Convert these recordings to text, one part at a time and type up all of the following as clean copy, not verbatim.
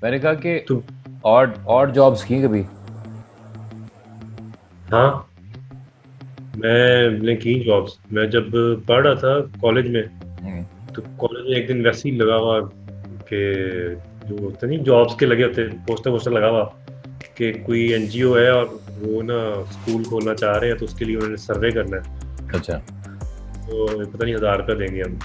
मैंने कहा कि तो ऑड जॉब्स की कभी? हाँ, मैंने की जॉब्स। मैं जब पढ़ रहा था कॉलेज में, हम्म। तो कॉलेज में एक दिन वैसे ही लगा हुआ कि जो होते नहीं जॉब्स के लगे होते, पोस्टर वोस्टर लगा हुआ कि कोई एनजीओ है और वो ना स्कूल खोलना चाह रहे हैं, तो उसके लिए उन्होंने सर्वे करना है। अच्छा। तो पता नहीं 1,000 रुपया देंगे हम,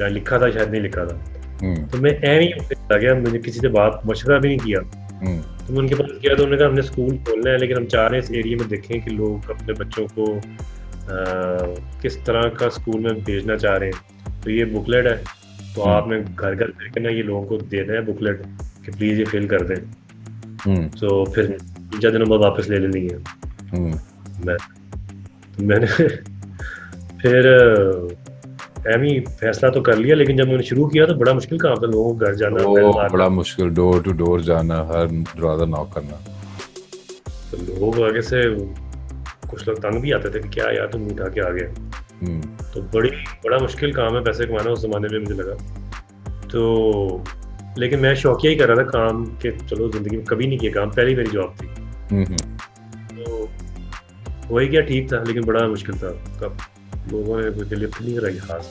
या लिखा था, शायद नहीं लिखा था। हम्म। तो मैं ऐਵੇਂ ही उनसे चला गया, मैंने किसी से बात मशवरा भी नहीं किया। हम्म। तो मैं उनके पास गया, तो उन्होंने कहा हमने स्कूल खोलना है, लेकिन हम चाह रहे हैं इस एरिया में देखें कि लोग अपने बच्चों को किस तरह का स्कूल में भेजना चाह रहे हैं। तो ये बुकलेट है, तो हम्म। आपने घर घर जाके ना ये लोगों को देना है बुकलेट कि प्लीज़ ये फिल कर दें। हम्म। तो फिर 3-4 दिनों बाद वापस ले लेनी है। हम्म। मैं मैंने फिर एमी फैसला तो कर लिया, लेकिन जब मैंने शुरू किया तो बड़ा मुश्किल काम था, लोगों को घर जाना, बेल वो मारना। बड़ा मुश्किल, डोर टू डोर जाना, हर दरवाजा नॉक करना। तो लोग आगे से, कुछ लोग तंग भी आते थे कि क्या यार तुम उठा के आ गए। हम्म। तो बड़ा मुश्किल काम है पैसे कमाना उस ज़माने में, मुझे लगा। तो लेकिन मैं शौकिया ही कर रहा था काम के, चलो ज़िंदगी में कभी नहीं किया काम, पहली मेरी जॉब थी। हम्म। तो वही क्या ठीक था, लेकिन बड़ा मुश्किल था। कब लोगों ने कोई लिफ्ट नहीं कराई खास,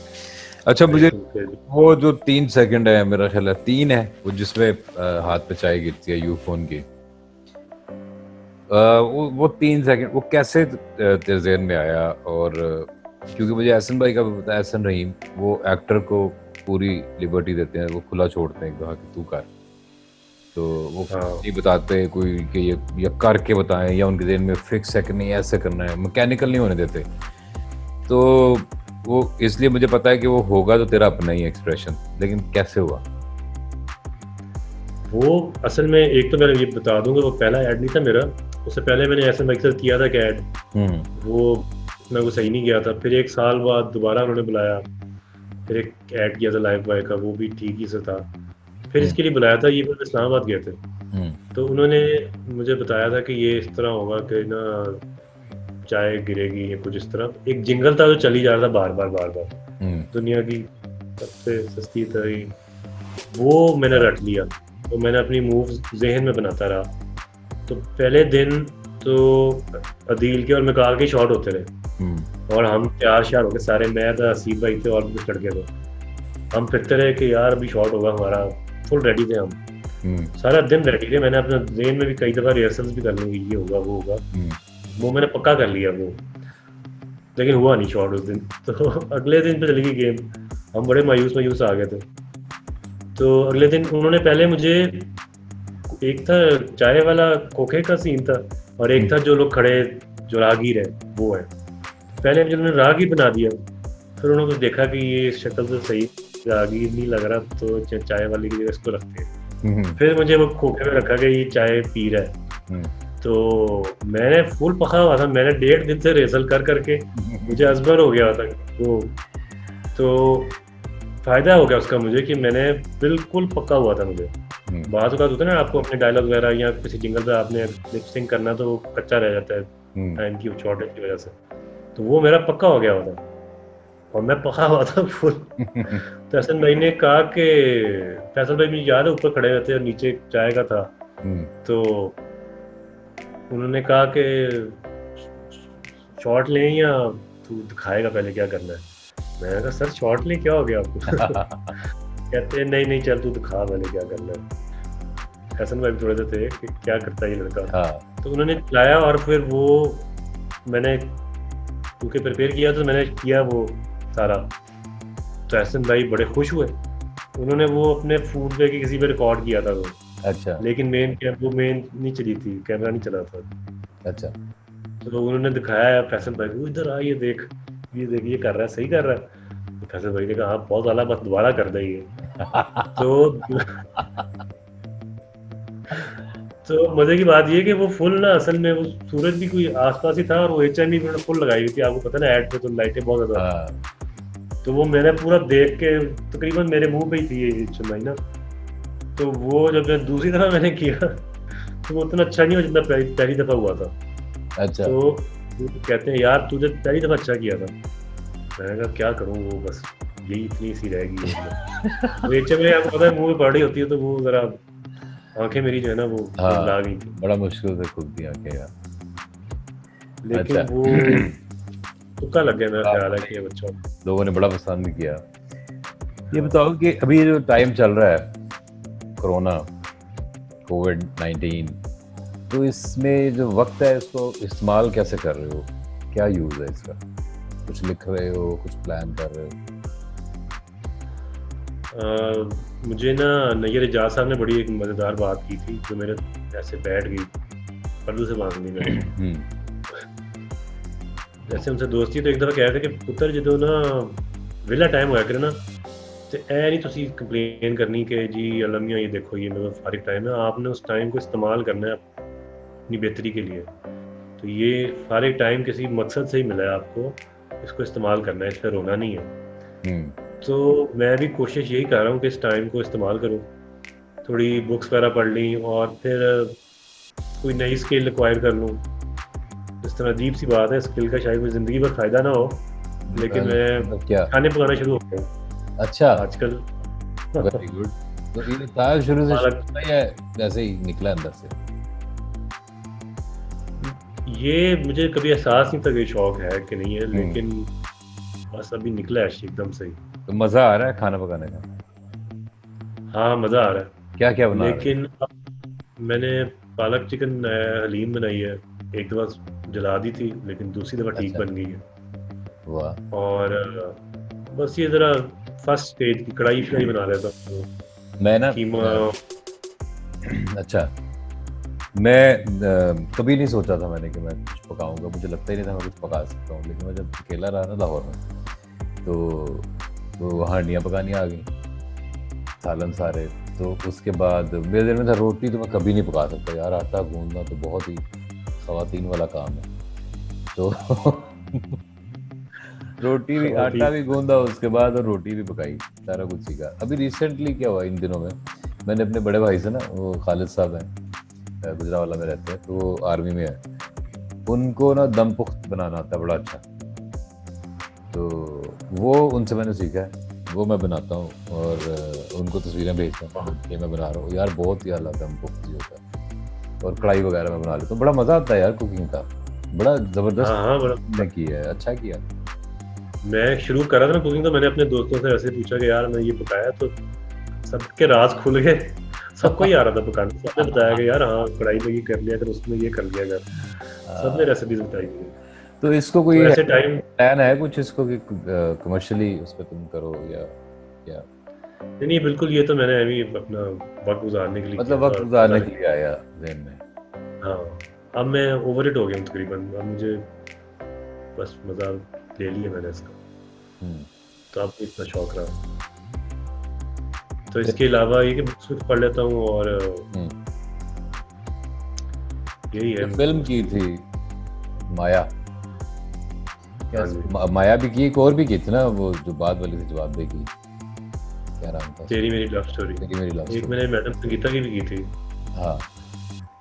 अच्छा, मेरे मुझे से उनके। वो जो 3 सेकंड है, मेरा ख्याल है 3 है, वो जिसमें हाथ पे चाय गिरती है यू फोन की, वो 3 सेकंड वो कैसे तेरे जहन में आया? और क्योंकि मुझे एहसन भाई का भी पता है, एहसन रहीम वो एक्टर को पूरी लिबर्टी देते हैं, वो खुला छोड़ते हैं एक दफा कि तू कर। तो वो हाँ, नहीं बताते कोई कि ये या करके बताएं, या उनके जहन में फिक्स है कि नहीं ऐसे करना है, मैकेनिकल नहीं होने देते। तो वो इसलिए मुझे पता है कि वो होगा तो तेरा अपना ही एक्सप्रेशन, लेकिन कैसे हुआ? वो असल में एक तो मैं ये बता दूंगा, वो पहला ऐड नहीं था मेरा। उससे पहले मैंने ऐसे मकसद किया था कि ऐड, हम्म। वो मैं वो सही नहीं गया था। फिर 1 साल बाद दोबारा उन्होंने बुलाया, फिर एक ऐड किया था लाइफ बॉय का, वो भी ठीक ही से था। फिर हम्म। इसके लिए बुलाया था, ये वो इस्लामाबाद गए थे। हम्म। तो उन्होंने मुझे बताया था कि ये इस तरह होगा कि ना चाय गिरेगी या कुछ इस तरह। एक जिंगल था जो चली जा रहा था बार बार बार बार, हम्म। दुनिया की सबसे सस्ती दवाई, वो मैंने हाँ। रट लिया। तो मैंने अपनी मूव्स जहन में बनाता रहा। तो पहले दिन तो अदील के और मिकाल के शॉट होते रहे, हम्म। और हम तैयार श्यार हो गए सारे, मैं था, हसीब भाई थे, और भी कुछ लड़के थे। हम फिरते रहे कि यार अभी शॉट होगा हमारा, फुल रेडी थे हम। हम्म। सारा दिन रेडी थे, मैंने अपने जहन में भी कई दफ़ा रिहर्सल्स भी कर ली, ये होगा वो होगा, हम्म। वो मैंने पक्का कर लिया वो। लेकिन हुआ नहीं शॉट उस दिन। तो अगले दिन पे चली गई गेम, हम बड़े मायूस मायूस आ गए थे। तो अगले दिन उन्होंने पहले मुझे, एक था चाय वाला खोखे का सीन था, और एक हम्म। था जो लोग खड़े, जो राहगीर है वो है। पहले मुझे उन्होंने राहगीर बना दिया, फिर उन्होंने कुछ देखा कि ये शक्ल से सही राहगीर नहीं लग रहा, तो चाय वाले की जगह इसको रखते हैं। हम्म। फिर मुझे वो खोखे में रखा कि ये चाय पी रहा है। हम्म। तो मैंने फुल पका हुआ था, मैंने 1.5 दिन से रेसल कर करके मुझे अजबर हो गया था वो। तो फ़ायदा हो गया उसका मुझे कि मैंने बिल्कुल पक्का हुआ था मुझे। हम्म। बात होता है ना, आपको अपने डायलॉग वगैरह या किसी जिंगल पे आपने लिप सिंक करना, तो वो कच्चा रह जाता है हम्म। टाइम की शॉर्टेज की वजह से। तो वो मेरा पक्का हो गया हुआ था, और मैं पका हुआ था फुल। तो हसन भाई ने कहा कि, फैसल भाई मुझे याद है ऊपर खड़े रहते और नीचे चाय का था। हम्म। तो उन्होंने कहा कि शॉट लें या तू दिखाएगा पहले क्या करना है। मैंने कहा सर शॉट लें, क्या हो गया आपको? कहते हैं नहीं नहीं चल तू दिखा पहले क्या करना है। हसन भाई भी थोड़े से थे कि क्या करता है ये लड़का। हाँ। तो उन्होंने खिलाया, और फिर वो मैंने क्योंकि प्रिपेयर किया, तो मैंने किया वो सारा। तो हसन भाई बड़े खुश हुए। उन्होंने वो अपने फ़ोन पे कि किसी पे रिकॉर्ड किया था वो, अच्छा। लेकिन वो मेन नहीं चली थी, कैमरा नहीं चला था। अच्छा। तो उन्होंने दिखाया फैसल भाई को, इधर आ, ये देख ये कर रहा है, सही कर रहा है। तो फैसल भाई ने कहा हाँ बहुत आला, बस दोबारा कर दे ये। तो तो मजे की बात ये कि वो फुल ना, असल में वो सूरज भी कोई आसपास ही था, और वो एचएमई भी उन्होंने फुल लगाई हुई थी, आपको पता ना ऐड पे तो लाइटें बहुत ज्यादा। हाँ। तो वो मैंने पूरा देख के, तकरीबन मेरे मुंह पे ही थी ये एचएमई ना। तो वो जब मैं दूसरी दफा मैंने किया, तो वो उतना अच्छा नहीं हुआ जितना पहली दफा हुआ था। अच्छा। तो वो कहते हैं यार तुझे पहली दफा अच्छा किया था। मैंने कहा क्या करूँ, वो बस यही इतनी सी रहेगी। तो एचएमई आपको पता है मुंह में पड़ रही होती है, तो वो जरा आंखें मेरी जो है ना वो हाँ ला गई थी, बड़ा मुश्किल से खुलती आंखें यार। लेकिन अच्छा। वो तुक्का लग गया, मेरा ख्याल है आपको कि ये बच्चा। लोगों ने बड़ा पसंद किया। ये बताओ कि अभी जो टाइम चल रहा है, कोरोना, कोविड-19, तो इसमें जो वक्त है इसको इस्तेमाल कैसे कर रहे हो? क्या यूज़ है इसका? कुछ लिख रहे हो, कुछ प्लान कर रहे हो? मुझे ना नैयर एजाज साहब ने बड़ी एक मज़ेदार बात की थी जो मेरे ऐसे बैठ गई, पर्दों से बांध दी मैंने। जैसे उनसे दोस्ती तो एक दफ़ा कह रहे थे कि पुत्र जो ना वेला टाइम होया करे ना, तो ऐ नहीं तुसी कंप्लेन करनी कि जी अलमिया ये देखो ये मेरा फारिग टाइम है, आपने उस टाइम को इस्तेमाल करना है अपनी बेहतरी के लिए। तो ये फारिग टाइम किसी मकसद से ही मिला है आपको, इसको इस्तेमाल करना है, इस पर रोना नहीं है। तो मैं भी कोशिश यही कर रहा हूँ कि इस टाइम को इस्तेमाल करूँ, थोड़ी बुक्स वगैरह पढ़ ली और फिर कोई नई स्किल एक्वायर कर लूँ। इस तरह अजीब सी बात है, स्किल का शायद मुझे ज़िंदगी भर फ़ायदा ना हो, लेकिन मैं मतलब क्या? खाने पकाना शुरू हो गया हूँ अच्छा, आजकल। Very good. तो ये था शुरू से पालक, शौक था या वैसे ही निकला अंदर से? ये मुझे कभी एहसास नहीं था कि शौक है कि नहीं है, लेकिन बस अभी निकला है एकदम से ही। तो मज़ा आ रहा है खाना पकाने का? हाँ, मज़ा आ रहा है। क्या-क्या बना रहे लेकिन अब मैंने पालक चिकन हलीम बनाई है, एक दफ़ा जला दी थी, लेकिन दूसरी दफ़ा हो? ठीक अच्छा, बन गई है। वाह! और बस ये ज़रा फर्स्ट स्टेज की कढ़ाई-शढ़ाई बना लेता हूँ, मैं ना कीमा। अच्छा, मैं कभी नहीं सोचा था मैंने कि मैं कुछ पकाऊँगा, मुझे लगता ही नहीं था मैं कुछ पका सकता हूँ। लेकिन मैं जब अकेला रहा ना लाहौर में, तो हांडियाँ पकानी आ गईं, सालन सारे। तो उसके बाद मेरे दिल में था रोटी तो मैं कभी नहीं पका सकता यार, आटा गूँदना तो बहुत ही ख़वातीन वाला काम है। तो रोटी भी, आटा भी गूँदा उसके बाद और रोटी भी पकाई, सारा कुछ सीखा। अभी रिसेंटली क्या हुआ इन दिनों में, मैंने अपने बड़े भाई से ना, वो खालिद साहब हैं, गुजरावाला में रहते हैं, तो वो आर्मी में है, उनको ना दम पुख्त बनाना आता है बड़ा अच्छा। तो वो उनसे मैंने सीखा है, वो मैं बनाता हूँ और उनको तस्वीरें भेजता हूँ कि मैं बना रहा हूँ यार, बहुत ही आला दम पुख्त होता है। और कढ़ाई वगैरह मैं बना लेता हूँ, बड़ा मज़ा आता है यार कुकिंग का, बड़ा ज़बरदस्त। हाँ हाँ, बड़ा। मैं किया है, अच्छा किया। मैं शुरू कर रहा था ना कुकिंग, तो मैंने अपने दोस्तों से ऐसे पूछा कि यार मैं ये पकाया, तो सबके राज खुल गए। सबको ही आ रहा था पकाना, सबने बताया कि यार हाँ कढ़ाई में ये कर लिया कर, उसमें ये कर लिया कर, सबने रेसिपीज बताई थी। तो इसको कोई तो ऐसे टाइम प्लान है कुछ इसको कि कमर्शियली उस पर तुम करो या क्या? नहीं, बिल्कुल, ये तो मैंने अभी अपना वक्त गुजारने के लिए किया मतलब था वक्त और गुजारने मजा। के लिए आया ज़हन में? हाँ, अब मैं ओवर इट हो गया हूँ तकरीबन, अब मुझे बस मज़ा ले लिया मैंने इसका, तो अब इतना शौक रहा। तो इसके अलावा ये कि बुक्स वुक्स पढ़ लेता हूँ और यही है। फिल्म की थी माया, हाँ जी, माया भी की, एक और भी की थी ना वो जो बाद वाली थी, जवाब देगी, क्या नाम था? तेरी मेरी लव स्टोरी। तेरी मेरी लव एक स्टोरी। मैंने मैडम संगीता की भी की थी। हाँ,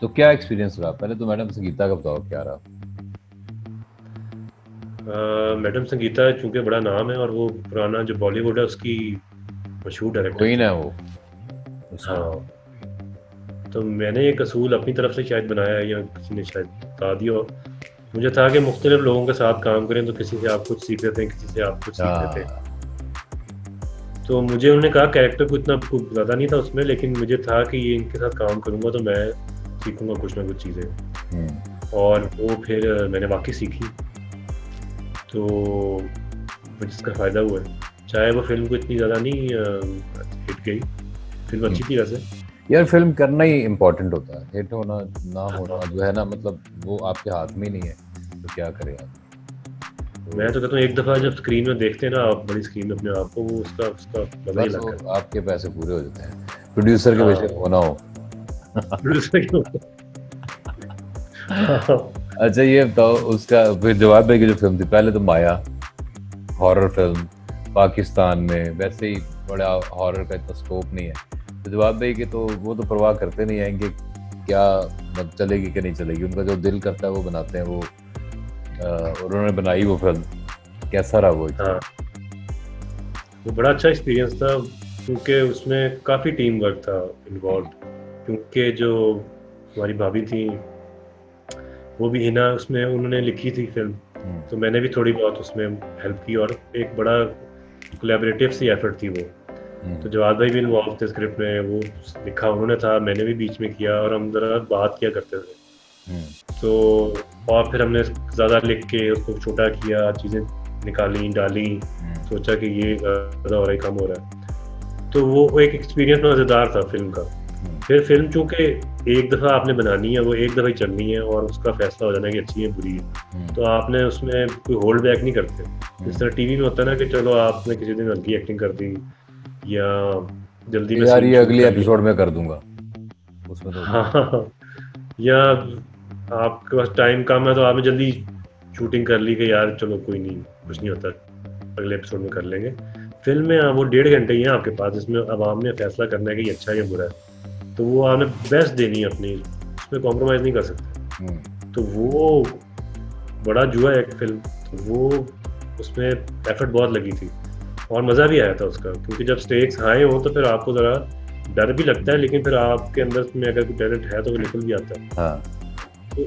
तो क्या एक्सपीरियंस रहा? पहले तो मैडम संगीता का बताओ क्या रहा? मैडम संगीता चूंकि बड़ा नाम है और वो पुराना जो बॉलीवुड है उसकी मशहूर डायरेक्टर कोई थी। ना वो उसमें। हाँ, तो मैंने एक असूल अपनी तरफ से शायद बनाया है या किसी ने शायद बता दिया हो। मुझे था कि मुख्तलिफ लोगों के साथ काम करें, तो किसी से आप कुछ सीख लेते हैं, किसी से आप कुछ सीख लेते हैं। तो मुझे उन्होंने कहा कैरेक्टर को इतना कुछ ज़्यादा नहीं था उसमें, लेकिन मुझे था कि ये इनके साथ काम करूँगा तो मैं सीखूँगा कुछ ना कुछ चीज़ें, और वो फिर मैंने वाकई सीखी, तो जिसका फ़ायदा हुआ है। चाहे वो फिल्म को इतनी ज़्यादा नहीं हिट गई, फिल्म अच्छी थी वैसे। यार फिल्म करना ही इम्पोर्टेंट होता है, हिट होना ना होना जो है ना, मतलब वो आपके हाथ में ही नहीं है, तो क्या करें आप? मैं तो कहता हूँ एक दफ़ा जब स्क्रीन में देखते हैं ना आप, बड़ी स्क्रीन में अपने आप को, वो उसका उसका मज़ा ही बस अलग वो है। आपके पैसे पूरे हो जाते हैं, प्रोड्यूसर के हाँ। वजह होना हो। प्रोड्यूसर क्यों? हाँ, अच्छा ये बताओ, उसका फिर जवाब भाई की जो फिल्म थी, पहले तो माया हॉरर फिल्म, पाकिस्तान में वैसे ही बड़ा हॉरर का इतना स्कोप नहीं है, तो जवाब भाई के तो वो तो परवाह करते नहीं हैं कि क्या मतलब चलेगी कि नहीं चलेगी, उनका जो दिल करता है वो बनाते हैं। वो उन्होंने बनाई वो फिल्म, कैसा रहा वो? हाँ, वो बड़ा अच्छा एक्सपीरियंस था क्योंकि उसमें काफ़ी टीम वर्क था इन्वॉल्व, क्योंकि जो हमारी भाभी थी वो भी हिना उसमें उन्होंने लिखी थी फिल्म, तो मैंने भी थोड़ी बहुत उसमें हेल्प की और एक बड़ा कोलैबोरेटिव सी एफर्ट थी वो। तो जवाद भाई भी इन्वॉल्व थे स्क्रिप्ट में, वो लिखा उन्होंने था, मैंने भी बीच में किया और हम ज़रा बात किया करते थे। तो और फिर हमने ज़्यादा लिख के उसको छोटा किया, चीज़ें निकाली डाली, सोचा कि ये ज़्यादा हो रहा है, कम हो रहा है। तो वो एक एक्सपीरियंस मज़ेदार था फिल्म का। फिर फिल्म चूँकि एक दफ़ा आपने बनानी है, वो एक दफ़ा ही चलनी है और उसका फैसला हो जाना है कि अच्छी है बुरी है, तो आपने उसमें कोई होल्ड बैक नहीं करते। जिस तरह टीवी में होता है ना कि चलो आपने किसी दिन हल्की एक्टिंग कर दी या जल्दी में यार सीन ये शूट अगली कर एपिसोड में कर दूंगा उसमें तो लिया। हाँ, या आपके पास टाइम कम है तो आपने जल्दी शूटिंग कर ली कि यार चलो कोई नहीं, कुछ नहीं होता, अगले एपिसोड में कर लेंगे। फिल्म में वो 1.5 घंटे ही है आपके पास, जिसमें अब आपने फैसला करना है कि अच्छा है या बुरा है, तो वो आपने बेस्ट देनी है अपनी, उसमें कॉम्प्रोमाइज़ नहीं कर सकते। तो वो बड़ा जुआ है एक फिल्म, तो वो उसमें एफर्ट बहुत लगी थी और मज़ा भी आया था उसका, क्योंकि जब स्टेक्स हाई हो तो फिर आपको ज़रा डर भी लगता है, लेकिन फिर आपके अंदर में अगर कोई टैलेंट है तो वो निकल भी आता है। हाँ। तो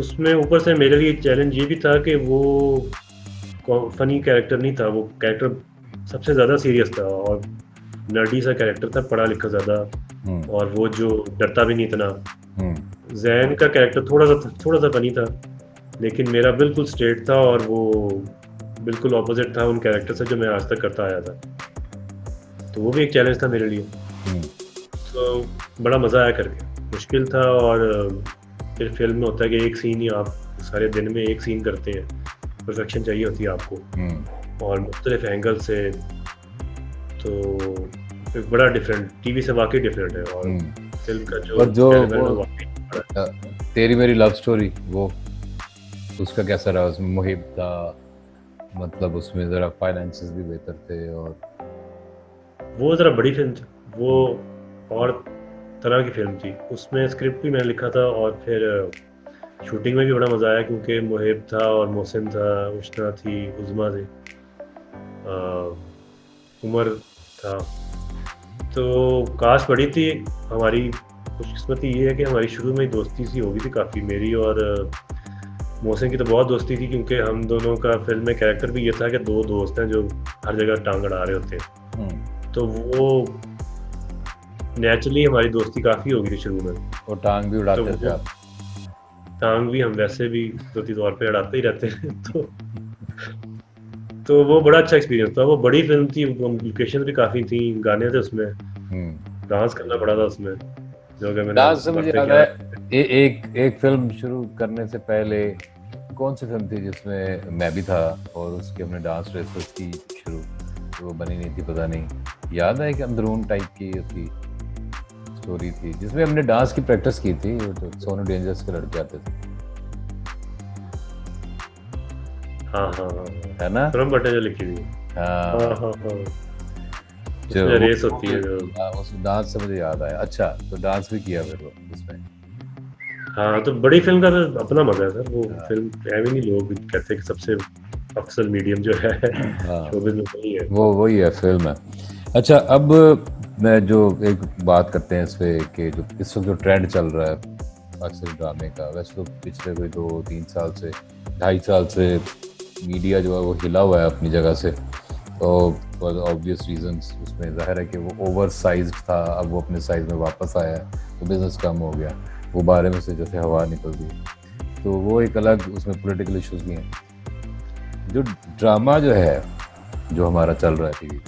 उसमें ऊपर से मेरे लिए चैलेंज ये भी था कि वो फनी कैरेक्टर नहीं था, वो कैरेक्टर सबसे ज़्यादा सीरियस था और नर्डी सा कैरेक्टर था, पढ़ा लिखा ज़्यादा, और वो जो डरता भी नहीं इतना। जैन का कैरेक्टर थोड़ा सा फनी था, लेकिन मेरा बिल्कुल स्ट्रेट था और वो बिल्कुल ऑपोजिट था उन कैरेक्टर से जो मैं आज तक करता आया था। तो वो भी एक चैलेंज था मेरे लिए। तो बड़ा मज़ा आया करके, मुश्किल था। और फिर फिल्म में होता है कि एक सीन ही आप सारे दिन में एक सीन करते हैं, परफेक्शन चाहिए होती है आपको और मुख्तलिफ एंगल से, तो एक बड़ा डिफरेंट, टीवी से वाकई डिफरेंट है। और फिल्म का जो तेरी मेरी लव स्टोरी, वो उसका कैसा रहा? उसमें मुहिब था, मतलब उसमें ज़रा फाइनेंसेस भी बेहतर थे और वो ज़रा बड़ी फिल्म थी, वो और तरह की फिल्म थी। उसमें स्क्रिप्ट भी मैंने लिखा था और फिर शूटिंग में भी बड़ा मज़ा आया, क्योंकि मुहिब था और मोहसिन था, उष्णा थी, उज़मा थी, उमर था। तो कास्ट बड़ी थी। हमारी खुशकिस्मती ये है कि हमारी शुरू में ही दोस्ती सी हो गई थी काफ़ी, मेरी और मोहसिन की तो बहुत दोस्ती थी, क्योंकि हम दोनों का फिल्म में कैरेक्टर भी ये था कि दो दोस्त हैं जो हर जगह टांग अड़ा रहे होते हैं। तो वो नेचुरली हमारी दोस्ती काफ़ी हो गई थी शुरू में। और टांग भी उड़ाते थे आप? टांग भी हम वैसे भी दोस्ती तौर पे अड़ाते ही रहते हैं। तो वो बड़ा अच्छा एक्सपीरियंस था। वो बड़ी फिल्म थी, लोकेशन भी काफ़ी थी, गाने थे उसमें, डांस करना पड़ा था उसमें, जो कि मैंने डांस से मुझे याद है एक फिल्म शुरू करने से पहले कौन सी फिल्म थी जिसमें मैं भी था और उसके हमने डांस रेसेस की शुरू, तो वो बनी नहीं थी, पता नहीं, याद है कि अंदरून टाइप की थी, स्टोरी थी जिसमें हमने डांस की प्रैक्टिस की थी, तो सोनू डेंजर्स के लड़के आते थे। हाँ, है ना? फिल्म बटे जो लिखी थी। हाँ, जो रेस होती है जो, उस डांस से मुझे याद आया। अच्छा, तो डांस भी किया फिर वो उसमें? हाँ, तो बड़ी फिल्म का तो अपना मजा है सर। वो फिल्म ऐਵੇਂ नहीं, लोग कहते हैं कि सबसे अफसल मीडियम जो है शोबिज़ में वही है, वो वही है, फिल्म है। अच्छा, अब मैं जो एक बात करते हैं इस पे कि जो इस वक्त जो ट्रेंड चल रहा है अक्सर ड्रामे का, वैसे तो पिछले कोई 2-3 साल से, 2.5 साल से मीडिया जो है वो हिला हुआ है अपनी जगह से, और फॉर ऑब्वियस रीजंस उसमें जाहिर है कि वो ओवर साइज था, अब वो अपने साइज में वापस आया है, तो बिजनेस कम हो गया, वो बारे में से जैसे हवा निकल गई, तो वो एक अलग उसमें पॉलिटिकल इश्यूज भी हैं। जो ड्रामा जो है जो हमारा चल रहा है टीवी,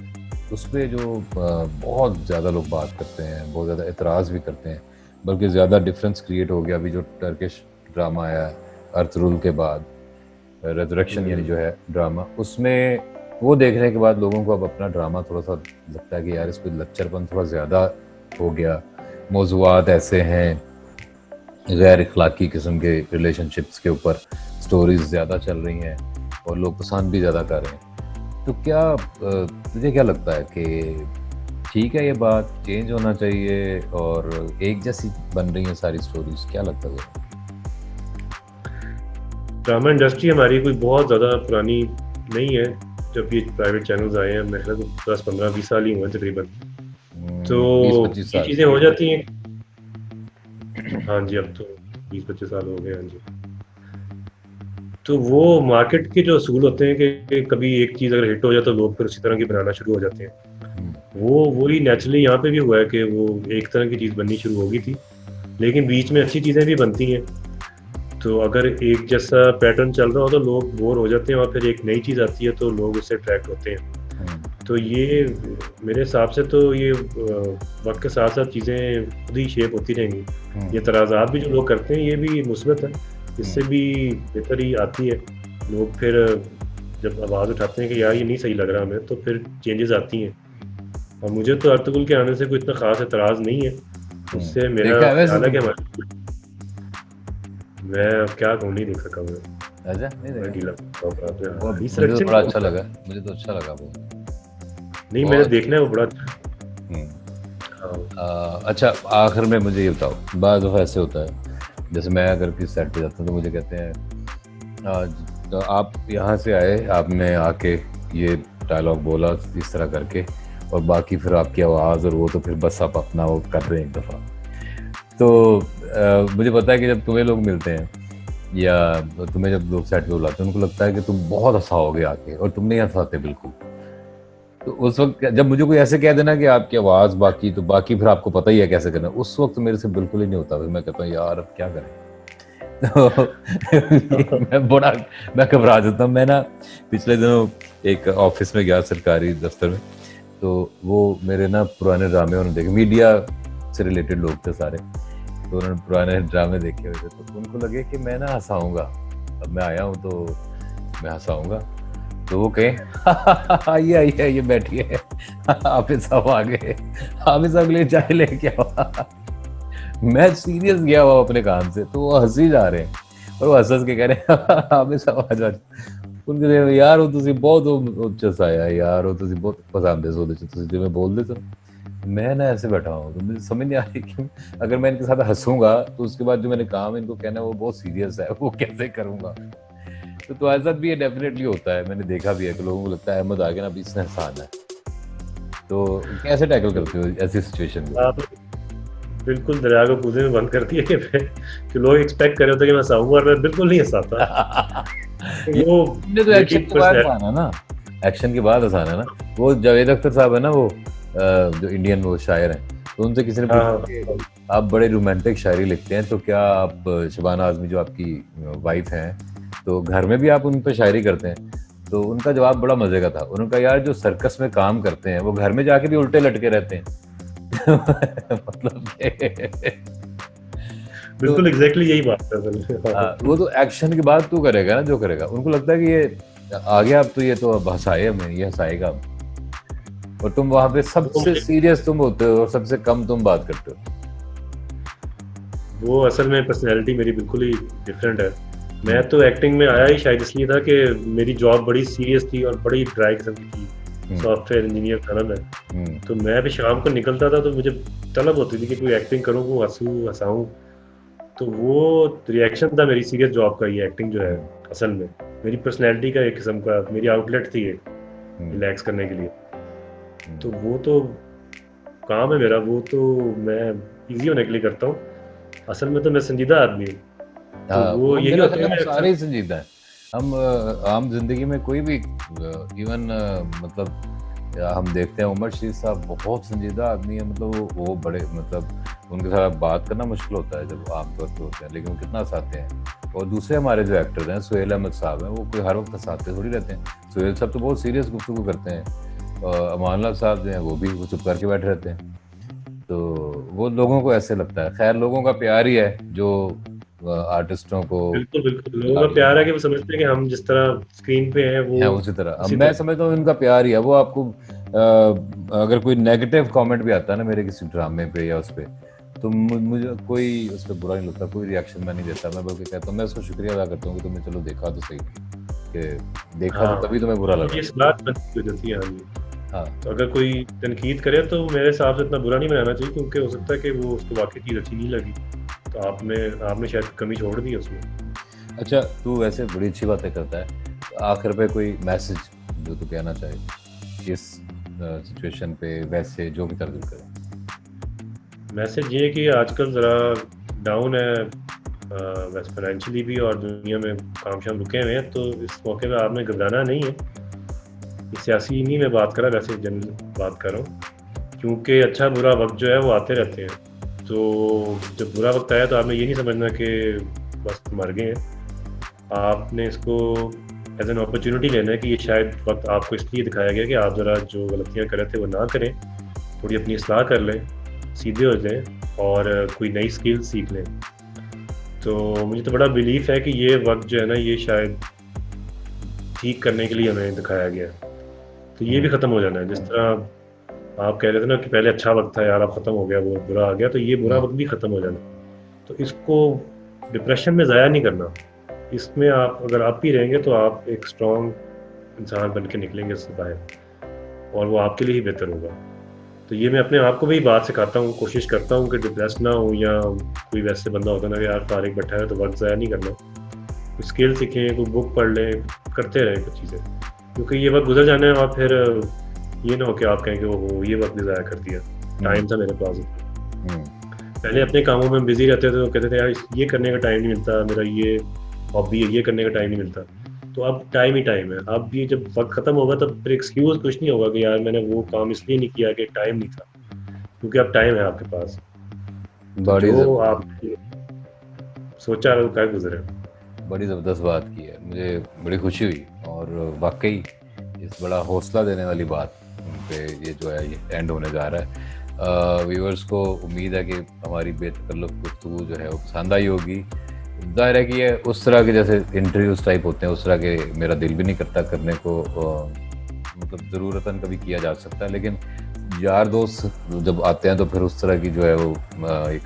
उस पर जो बहुत ज़्यादा लोग बात करते हैं, बहुत ज़्यादा एतराज़ भी करते हैं, बल्कि ज़्यादा डिफरेंस क्रिएट हो गया अभी जो टर्किश ड्रामा आया है अर्थरूल के बाद, रेजरेक्शन यानी जो है ड्रामा, उसमें वो देखने के बाद लोगों को अब अपना ड्रामा थोड़ा सा लगता है कि यार इस पर लच्चरपन थोड़ा ज़्यादा हो गया, मौज़ूआत ऐसे हैं, गैर इखलाकी किस्म के रिलेशनशिप्स के ऊपर स्टोरीज ज़्यादा चल रही हैं और लोग पसंद भी ज़्यादा कर रहे हैं। तो क्या तुझे क्या लगता है कि ठीक है ये बात चेंज होना चाहिए और एक जैसी बन रही हैं सारी स्टोरीज, क्या लगता है? ड्रामा इंडस्ट्री हमारी कोई बहुत ज़्यादा पुरानी नहीं है, जब ये प्राइवेट चैनल्स आए हैं, मेरे ख्याल 10-15-20 साल ही हुए तकरीबन। तो 20-25 ये साल चीज़ें हो जाती हैं, हाँ जी, अब तो 20-25 साल हो गए। हाँ जी। तो वो मार्केट के जो असूल होते हैं कि कभी एक चीज़ अगर हिट हो जाए तो लोग फिर उसी तरह की बनाना शुरू हो जाते हैं। वो वही नेचुरली यहाँ पे भी हुआ है कि वो एक तरह की चीज़ बननी शुरू हो गई थी, लेकिन बीच में अच्छी चीज़ें भी बनती हैं। तो अगर एक जैसा पैटर्न चल रहा हो तो लोग बोर हो जाते हैं और फिर एक नई चीज़ आती है तो लोग उससे अट्रैक्ट होते हैं। तो ये मेरे हिसाब से तो ये वक्त के साथ साथ चीज़ें खुद ही शेप होती रहेंगी। ये तनाज़ात भी जो लोग करते हैं ये भी मुस्बत है, इससे भी बेहतरी आती है। लोग फिर जब आवाज़ उठाते हैं कि यार ये नहीं सही लग रहा हमें, तो फिर चेंजेस आती हैं। और मुझे तो अर्तुगरुल के आने से कोई इतना ख़ास एतराज़ नहीं है। उससे मेरा देखा है वैसे ख्याल है कि तुमने? हमारे मैं अब क्या कहूँ, नहीं देख सका मैं। अच्छा नहीं मैं ढीला देखा। वो हाँ, इस मुझे तो सिलेक्शन बड़ा को अच्छा लगा, मुझे तो अच्छा लगा वो नहीं, मैंने बहुत। देखना है वो बड़ा अच्छा। हम्म। हाँ, अच्छा आखिर में मुझे ये बताओ, बाद दफ़ा ऐसे होता है जैसे मैं अगर किसी सेट पे जाता हूँ तो मुझे कहते हैं तो आप यहाँ से आए, आपने आके ये डायलॉग बोला इस तरह करके, और बाकी फिर आपकी आवाज़ और वो तो फिर बस आप अपना वो कर रहे हैं एक दफ़ा। तो मुझे पता है कि जब तुम्हें लोग मिलते हैं या तुम्हें जब लोग सेट पे बुलाते हैं उनको लगता है कि तुम बहुत हंसाओगे आके, और तुम नहीं हंसाते बिल्कुल। तो उस वक्त जब मुझे कोई ऐसे कह देना कि आपकी आवाज़ बाकी तो बाकी फिर आपको पता ही है कैसे करना, उस वक्त मेरे से बिल्कुल ही नहीं होता। फिर मैं कहता हूँ यार अब क्या करें। तो मैं घबरा जाता हूँ। मैं ना पिछले दिनों एक ऑफिस में गया सरकारी दफ्तर में, तो वो मेरे ना पुराने ड्रामे उन्होंने देखे, मीडिया से रिलेटेड लोग थे सारे, तो उन्होंने पुराने ड्रामे देखे हुए थे, तो उनको लगे कि मैं ना हंसाऊंगा, अब मैं आया हूँ तो मैं हंसाऊंगा। तो वो कहे आइए आइए आइए बैठिए, हाफिज साहब आ गए, हाफिज साहब के लिए चाय लेके आओ। मैं सीरियस गया हुआ अपने काम से, तो वो हंसी जा रहे हैं और वो हंस के कह रहे हैं हाफिज साहब आ जाओ। उनके कहते यार वो तुसी बहुत ਉੱਚਾ ਆਇਆ यार, वो तुसी बहुत पसंद है ਉਹਦੇ ਚ ਤੁਸੀਂ ਜਿਵੇਂ ਬੋਲਦੇ तो मैं ना ऐसे बैठा हूँ, तो मुझे समझ नहीं आ रही कि अगर मैं इनके साथ हंसूंगा तो उसके बाद जो मैंने काम इनको कहना है वो बहुत सीरियस है, वो कैसे करूंगा। तो तुम्हारे साथ भी ये डेफिनेटली होता है, मैंने देखा भी है कि लोगों को लगता है अहमद आ गया ना, अभी इसने हंसाना है। तो कैसे टैकल करते हो ऐसी सिचुएशन को? आप बिल्कुल दरिया को कूदे में बंद कर दिया कि लोग एक्सपेक्ट कर रहे होते कि मैं हंसाऊंगा और मैं बिल्कुल नहीं हंसाता। ये वो तुमने तो मेरी एक्शन के बाद पर्सनैलिटी। माना ना, एक्शन के बाद हंसाना है ना। वो जावेद अख्तर साहब है ना, वो जो इंडियन वो शायर हैं, तो उनसे किसी ने हाँ पूछा हाँ कि आप बड़े रोमांटिक शायरी लिखते हैं, तो क्या आप शबाना आजमी जो आपकी वाइफ हैं, तो घर में भी आप उन पर शायरी करते हैं? तो उनका जवाब बड़ा मजे का था। उन्होंने कहा यार जो सर्कस में काम करते हैं वो घर में जाके भी उल्टे लटके रहते हैं। मतलब तो बिल्कुल एग्जैक्टली यही बात है असल में। हाँ, वो तो एक्शन के बाद तू करेगा ना जो करेगा, उनको लगता है कि ये आ गया अब, तो ये तो अब हंसाए हमें, ये हंसाएगा अब। और तुम वहां पे वो सबसे मुझे सीरियस तुम होते हो और सबसे कम तुम बात करते हो। वो असल में पर्सनैलिटी मेरी बिल्कुल ही डिफरेंट है। मैं हम्म, तो एक्टिंग में आया ही शायद इसलिए था कि मेरी जॉब बड़ी सीरियस थी और बड़ी ड्राई किस्म की थी। हम्म, सॉफ्टवेयर इंजीनियर था ना मैं। हम्म, तो मैं भी शाम को निकलता था तो मुझे तलब होती थी कि कोई एक्टिंग करूँ, वो हंसूँ हंसाऊँ। तो वो रिएक्शन था मेरी सीरियस जॉब का, ये एक्टिंग जो है हम्म, असल में मेरी पर्सनैलिटी का एक किस्म का मेरी आउटलेट थी ये, हम्म, रिलैक्स करने के लिए। तो हम्म। वो तो काम है मेरा, वो तो मैं इजी होने के लिए करता हूँ। असल में तो मैं संजीदा आदमी हूँ। तो हाँ वो वो यही मेरा होता ख्याल है है हम मैं सारे अक्सर। ही संजीदा हैं। हम आम जिंदगी में कोई भी इवन मतलब हम देखते हैं उमर शरीफ साहब बहुत संजीदा आदमी है, मतलब वो बड़े मतलब उनके साथ बात करना मुश्किल होता है जब आमतौर पर होते हैं, लेकिन वो कितना हंसाते हैं। और दूसरे हमारे जो एक्टर हैं सुहेल अहमद साहब हैं, वो कोई हर वक्त हंसाते थोड़ी रहते हैं। सुहेल साहब तो बहुत सीरियस गुफ्तगू करते हैं, और अमानुल्लाह साहब जो हैं वो भी चुप करके बैठे रहते हैं। तो वो लोगों को ऐसे लगता है, खैर लोगों का प्यार ही है जो आर्टिस्टों को बिल्कुल बिल्कुल, लोगों का खिलाड़ी प्यार है कि वो समझते हैं कि हम जिस तरह स्क्रीन पे हैं वो हैं उसी तरह। अब उसी मैं तरह। समझता हूँ इनका प्यार ही है। वो आपको अगर कोई नेगेटिव कमेंट भी आता है ना मेरे किसी ड्रामे पे या उस पे, तो मुझे कोई उस पर बुरा नहीं लगता, कोई रिएक्शन मैं नहीं देता। मैं बल्कि कहता हूँ, मैं उसको शुक्रिया अदा करता हूँ कि तुमने चलो देखा तो सही, कि देखा तो हाँ, तभी तुम्हें बुरा तो लगा। ये सलाह बनती हो जाती है। हाँ जी। हाँ। तो अगर कोई तनकीद करे तो मेरे हिसाब से इतना बुरा नहीं बनाना चाहिए, क्योंकि हो सकता है कि वो उसको वाकई चीज़ अच्छी नहीं लगी, तो आपने आपने शायद कमी छोड़ दी है उसमें। अच्छा तू वैसे बड़ी अच्छी बातें करता है, तो आखिर पे कोई मैसेज जो तू कहना चाहे इस सिचुएशन पे, वैसे जो भी कर दिल करे। मैसेज ये है कि आजकल ज़रा डाउन है वैसे फाइनेंशियली भी, और दुनिया में काम शाम रुके हुए हैं, तो इस मौके पे आपने घबराना नहीं है। सियासी नहीं मैं बात कर रहा, वैसे जनरल बात कर रहा हूँ, क्योंकि अच्छा बुरा वक्त जो है वो आते रहते हैं। तो जब बुरा वक्त आया तो आपने ये नहीं समझना कि बस मर गए हैं। आपने इसको एज एन अपॉर्चुनिटी लेना है कि ये शायद वक्त आपको इसलिए दिखाया गया कि आप ज़रा जो गलतियाँ कर रहे थे वो ना करें, थोड़ी अपनी इस्लाह कर लें, सीधे हो जाएं और कोई नई स्किल सीख लें। तो मुझे तो बड़ा बिलीफ है कि ये वक्त जो है ना, ये शायद ठीक करने के लिए हमें दिखाया गया है। तो ये भी ख़त्म हो जाना है। जिस तरह आप कह रहे थे ना कि पहले अच्छा वक्त था यार, अब ख़त्म हो गया, वो बुरा आ गया, तो ये बुरा वक्त भी ख़त्म हो जाना है। तो इसको डिप्रेशन में ज़ाया नहीं करना। इसमें आप अगर आप ही रहेंगे तो आप एक स्ट्रॉन्ग इंसान बन के निकलेंगे इससे बाहर, और वो आपके लिए ही बेहतर होगा। तो ये मैं अपने आप को भी बात सिखाता हूँ, कोशिश करता हूँ कि डिप्रेस ना हूँ, या कोई वैसे बंदा होता ना कि यार फारिग बैठा है तो वक्त ज़ाया नहीं करना, कोई स्किल सीखें, कोई बुक पढ़ लें, करते रहें कुछ चीज़ें, क्योंकि ये वक्त गुजर जाना है और फिर ये ना हो कि आप कहें कि वो ये वक्त भी ज़ाया कर दिया, टाइम था मेरे पास। पहले अपने कामों में बिजी रहते थे तो कहते थे यार ये करने का टाइम नहीं मिलता, मेरा ये हॉबी है, ये करने का टाइम नहीं मिलता। तो अब टाइम ही टाइम है। अब ये जब वक्त ख़त्म होगा तब फिर एक्सक्यूज़ कुछ नहीं होगा कि यार मैंने वो काम इसलिए नहीं किया कि टाइम नहीं था, क्योंकि अब टाइम है आपके पास। तो जो आप सोचा है वो क्या गुजरे। बड़ी ज़बरदस्त बात की है, मुझे बड़ी खुशी हुई, और वाकई इस बड़ा हौसला देने वाली बात पे ये जो है ये एंड होने जा रहा है। व्यूअर्स को उम्मीद है कि हमारी बेतकल्लुफ़ गुफ्तगू जो है वो पसंद आई होगी। ज़ाहिर है कि ये उस तरह के जैसे इंटरव्यूज़ टाइप होते हैं, उस तरह के मेरा दिल भी नहीं करता करने को, मतलब ज़रूरतन कभी किया जा सकता है, लेकिन यार दोस्त जब आते हैं तो फिर उस तरह की जो है वो एक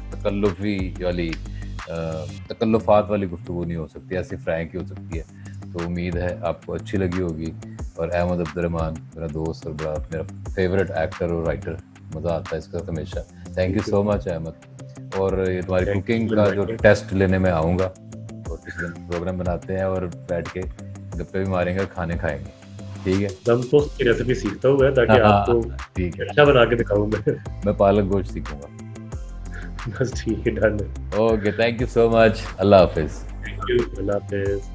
तकल्लुफ़ात वाली गुफ्तगू नहीं हो सकती, ऐसी फ्रैंक ही हो सकती है। तो उम्मीद है आपको अच्छी लगी होगी। और अहमद अब्दुर्रहमान मेरा दोस्त और बड़ा मेरा फेवरेट एक्टर और राइटर, मज़ा आता है इसका हमेशा। Thank you so much Ahmed. और ये तुम्हारी कुकिंग का जो टेस्ट लेने में आऊँगा, और किसी दिन प्रोग्राम बनाते हैं और बैठ के गप्पे भी मारेंगे और खाने खाएंगे, ठीक है? दम पोस्ट की रेसिपी सीखता हूँ मैं, ताकि आपको ठीक है, अच्छा बना के दिखाऊँ मैं पालक गोश्त सीखूंगा। बस ठीक है, डन है। Okay, thank you so much. अल्लाह हाफिज़। थैंक यू, अल्लाह हाफिज़।